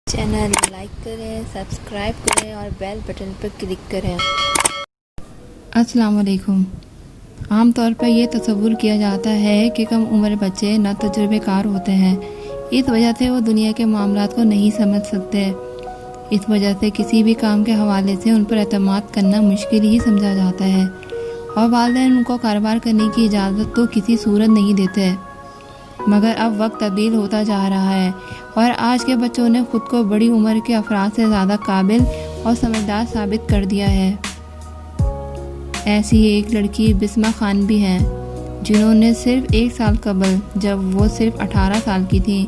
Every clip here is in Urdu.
چینل لائک کریں، سبسکرائب کریں اور بیل بٹن پر کلک کریں۔ السلام علیکم۔ عام طور پر یہ تصور کیا جاتا ہے کہ کم عمر بچے نا تجربے کار ہوتے ہیں، اس وجہ سے وہ دنیا کے معاملات کو نہیں سمجھ سکتے۔ اس وجہ سے کسی بھی کام کے حوالے سے ان پر اعتماد کرنا مشکل ہی سمجھا جاتا ہے، اور والدین ان کو کاروبار کرنے کی اجازت تو کسی صورت نہیں دیتے۔ مگر اب وقت تبدیل ہوتا جا رہا ہے اور آج کے بچوں نے خود کو بڑی عمر کے افراد سے زیادہ قابل اور سمجھدار ثابت کر دیا ہے۔ ایسی ایک لڑکی بسمہ خان بھی ہیں، جنہوں نے صرف 1 سال قبل، جب وہ صرف 18 سال کی تھیں،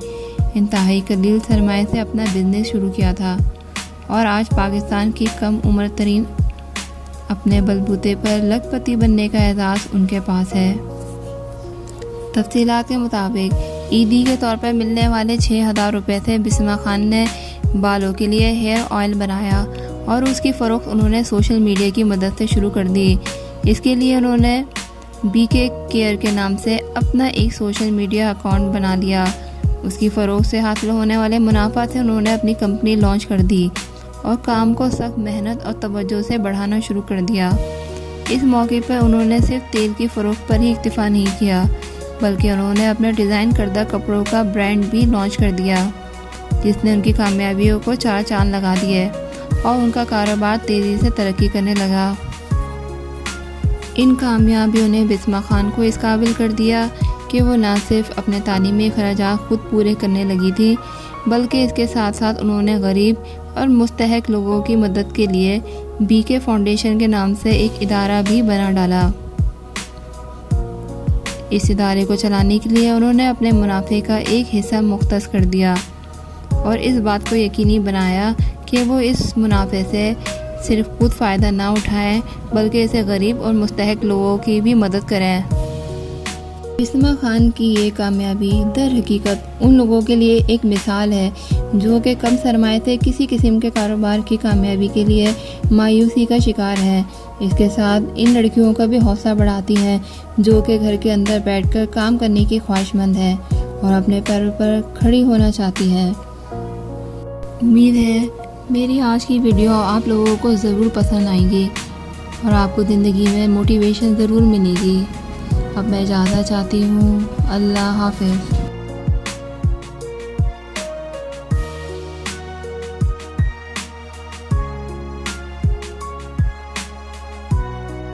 انتہائی قلیل سرمایہ سے اپنا بزنس شروع کیا تھا، اور آج پاکستان کی کم عمر ترین اپنے بلبوتے پر لکھ پتی بننے کا اعزاز ان کے پاس ہے۔ تفصیلات کے مطابق عیدی کے طور پر ملنے والے 6,000 روپے سے بسمہ خان نے بالوں کے لیے ہیئر آئل بنایا اور اس کی فروخت انہوں نے سوشل میڈیا کی مدد سے شروع کر دی۔ اس کے لیے انہوں نے BK کیئر کے نام سے اپنا ایک سوشل میڈیا اکاؤنٹ بنا لیا۔ اس کی فروخت سے حاصل ہونے والے منافع سے انہوں نے اپنی کمپنی لانچ کر دی اور کام کو سخت محنت اور توجہ سے بڑھانا شروع کر دیا۔ اس موقع پر انہوں نے صرف تیل کی فروخت پر ہی اکتفا نہیں کیا، بلکہ انہوں نے اپنے ڈیزائن کردہ کپڑوں کا برانڈ بھی لانچ کر دیا، جس نے ان کی کامیابیوں کو 4 چاند لگا دیے اور ان کا کاروبار تیزی سے ترقی کرنے لگا۔ ان کامیابیوں نے بسمہ خان کو اس قابل کر دیا کہ وہ نہ صرف اپنے تعلیمی اخراجات خود پورے کرنے لگی تھی، بلکہ اس کے ساتھ ساتھ انہوں نے غریب اور مستحق لوگوں کی مدد کے لیے BK فاؤنڈیشن کے نام سے ایک ادارہ بھی بنا ڈالا۔ اس ادارے کو چلانے کے لیے انہوں نے اپنے منافع کا ایک حصہ مختص کر دیا اور اس بات کو یقینی بنایا کہ وہ اس منافع سے صرف خود فائدہ نہ اٹھائیں، بلکہ اسے غریب اور مستحق لوگوں کی بھی مدد کریں۔ بسمہ خان کی یہ کامیابی در حقیقت ان لوگوں کے لیے ایک مثال ہے جو کہ کم سرمایہ سے کسی قسم کے کاروبار کی کامیابی کے لیے مایوسی کا شکار ہے۔ اس کے ساتھ ان لڑکیوں کا بھی حوصلہ بڑھاتی ہیں جو کہ گھر کے اندر بیٹھ کر کام کرنے کی خواہش مند ہیں اور اپنے پیروں پر کھڑی ہونا چاہتی ہیں۔ امید ہے میری آج کی ویڈیو آپ لوگوں کو ضرور پسند آئے گی اور آپ کو زندگی میں موٹیویشن ضرور ملے گی۔ اب میں اجازت چاہتی ہوں۔ اللہ حافظ۔